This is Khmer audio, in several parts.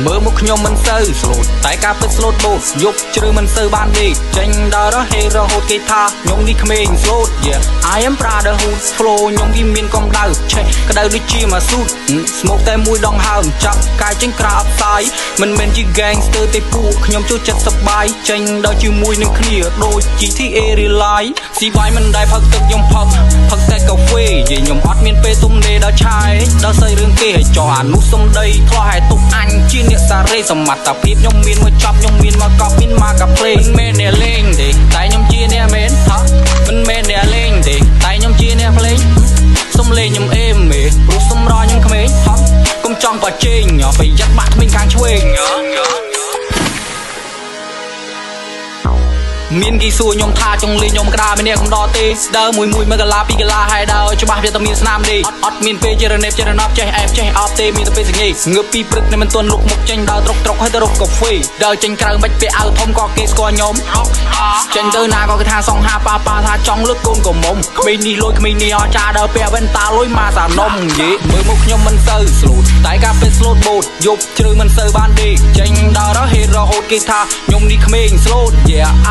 មើលមកខ្ញុំមិនសូវស្លូតតែការពិតស្លូតបូតយប់ជ្រៅមិនសូវបានដេកចេញដល់រហេរហូតគេថាខ្ញុំនេះក្មេងស្លូត I am proud of hood flow ខ្ញុំវាមានកំដៅឆេះក្តៅដូចជាមកស៊ូតស្មោកតែមួយដងហើមចាប់កាយចេញក្រៅអបសាយមិនមែនជា gangster ទេពួកខ្ញុំចូលចិត្តសប្បាយចេញដល់ជាមួយនឹងគ្នាដូច GTA Real Life ស៊ីបាយមិនដែលផឹកទឹកខ្ញុំផឹកតែកាហ្វេនិយាយខ្ញុំអត់មានពេលទំនេរដល់ឆាយដល់ស្អីរឿងគេឲ្យចោះអានោះសំដីធ្លោះឲ្យទុកអញជាអ្នកសារ៉េសមត្ថភាពខ្ញុំមានមកចាប់ខ្ញុំមានមកកប់មានមកកាភ្លេងមិនមែនអ្នកលេងទេតែខ្ញុំជាអ្នកមែនថាមិនមែនអ្នកលេងទេតែខ្ញុំជាអ្នកភ្លេងសំលេងខ្ញុំអេមមេព្រោះសំរោខ្ញុំក្មេងហត់កុំចង់បោះជេងប្រយ័ត្នបាក់ក្មេងខាងឆ្វេងមានគេសួរខ្ញុំថាចង់លេងខ្ញុំក្តារមានអ្នកកំដរទេស្ដើមួយមួយកន្លាពីរកន្លាហើយដើរច្បាស់វាតែមានស្នាមទេអត់មានពេលចេះរនេបចេះរណប់ចេះអែបចេះអប់ទេមានតែពេលស្ងេងើបពីព្រឹកនៅមិនទាន់លុកមុខចេញដើរត្រុកហើយទៅរកកាហ្វេដើរចេញក្រៅមិនពាក់អាវធំក៏គេស្គាល់ខ្ញុំចេញទៅណាក៏គេថាសងហាប៉ាថាចង់លើកកូនកុំមុំក្មេងនេះលុយក្មេងនេះអត់ចាដើរពាក់វ៉ែនតាលុយមកសានំយេមើលមកខ្ញុំមិនសូវស្លូតតែការពេលស្លូតបូតយប់ជ្រៅមិនសូវបានដេកចេញដល់រហេរហូតគេថាខ្ញុំនេះក្មេងស្លូត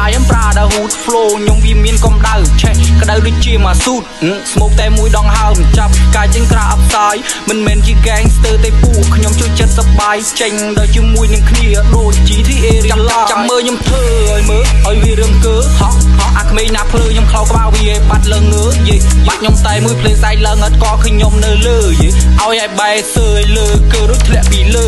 I am proud of hood flow ខ្ញុំវាមានកំដៅឆេះក្តៅដូចជាមកស៊ូតស្មោកតែមួយដងហើមចាប់កាយចេញក្រៅអបសាយមិនមែនជា gangster ទេពួកខ្ញុំចូលចិត្តសប្បាយចេញដល់ជាមួយនឹងគ្នាដូច GTA ចាំមើលខ្ញុំធ្វើឲ្យមើលឲ្យវារឿងកើហោះអាក្មេងណាភ្លើខ្ញុំខោក្បាលវាបាត់លើងងើយេបាត់ខ្ញុំតែមួយភ្លេសាយឡើងអត់ក៏ឃើញខ្ញុំនៅលើយេឲ្យបែសើលើកើដូចធ្លាក់ពីលើ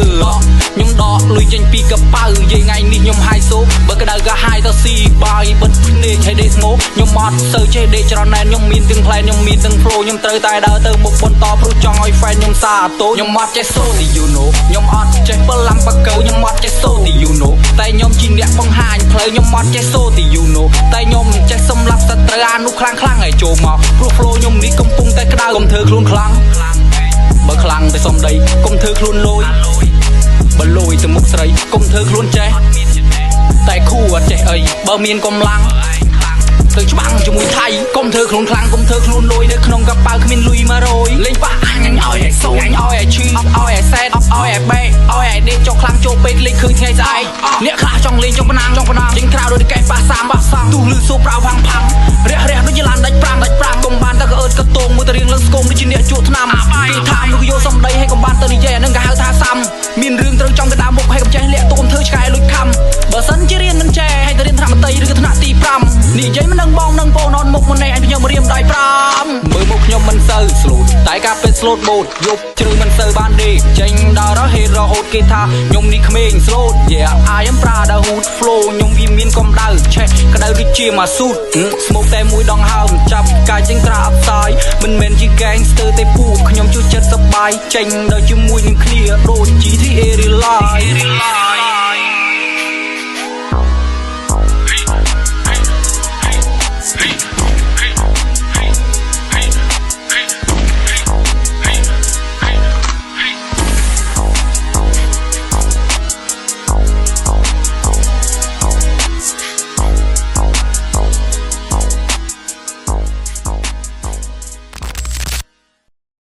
ខ្ញុំដកលុយចេញពីកប៉ៅយេថ្ងៃនេះខ្ញុំហាយសូបើក្តៅក៏ហាយទៅស៊ីបាយបិទភ្នែកឲ្យដេកស្ងោខ្ញុំអត់សូវចេះដេកច្រណែនខ្ញុំមានទាំង plan ខ្ញុំមានទាំង flow ខ្ញុំត្រូវតែដើរទៅមុខបន្តព្រោះចង់ឲ្យ fan ខ្ញុំសាទរខ្ញុំអត់ចេះសូទី you know ខ្ញុំអត់ចេះបលំបកោខ្ញុំអត់ចេះសូទី you know តែខ្ញុំជាអ្នកបង្ហាញផ្លូវខ្ញុំអត់ចេះសូទី you know តែខ្ញុំចេះសម្លាប់សត្រូវអានោះខ្លាំងឲ្យចូលមកព្រោះ flow ខ្ញុំនេះកំពុងតែក្តៅកុំធ្វើខ្លួនខ្លាំងបើខ្លាំងទៅសំដីកុំធ្វើខ្លួនលយបើលយទៅមុខស្រីកុំធ្វើខ្លួនចេះតែគូអត់ចេះអីបើមានកម្លាំងទៅច្បាំងជាមួយថៃកុំធ្វើខ្លួនខ្លាំងកុំធ្វើខ្លួនលួយនៅក្នុងកប៉ៅគ្មានលុយ100លេងប៉ះអញឲ្យឲ្យសូអញឲ្យឲ្យឈឺឲ្យឲ្យសែតឲ្យឲ្យបែកឲ្យឲ្យដេកចុះខ្លាំងចូលពេកលេងឃើញថ្ងៃស្អែកអ្នកខ្លះចង់លេងចង់ប៉ុណ្ណាចេញក្រៅដូចកែប៉ះសាមទូលឺសូប្រៅផាំងរះដូចជាឡានដាច់ប្រាំកុំបានតែក៏អើតក៏តងមួយទៅរៀងលឹងស្គមដូចជាអ្នកជក់ថ្នាំគេថាលោកយកសំដីឲ្យកុំបានទៅនិយាយអានឹងគេហៅថាសាំមានរឿងត្រូវចង់ទៅដើមមុខឲ្យកុំចេះលាក់ទូកុំធ្វើឆ្កែលុយខំបើសិនជារៀនមិនចេះឲ្យទៅរៀនថ្នាក់មតីឬក៏ថ្នាក់ទី5និយាយមិននឹងបងនឹងបងនន់មុខមុននេះអញខ្ញុំរៀមដៃ5មើលមុខខ្ញុំមិនសូវស្លូតតែការពេលស្លូតបូតយប់ជ្រៅមិនសូវបានដេកចេញដល់រហេរហូតគេថាខ្ញុំនេះក្មេងស្លូត I am proud of hood flow ខ្ញុំវាមានកំដៅឆេះក្តៅដូចជាមកស៊ូតស្មោកតែមួយដងហើមចាប់កាយចេញក្រៅអបសាយមិនមែនជា gangster ទេពួកខ្ញុំចូលចិត្តសប្បាយចេញដល់ជាមួយនឹងគ្នាដូច GTA Real Life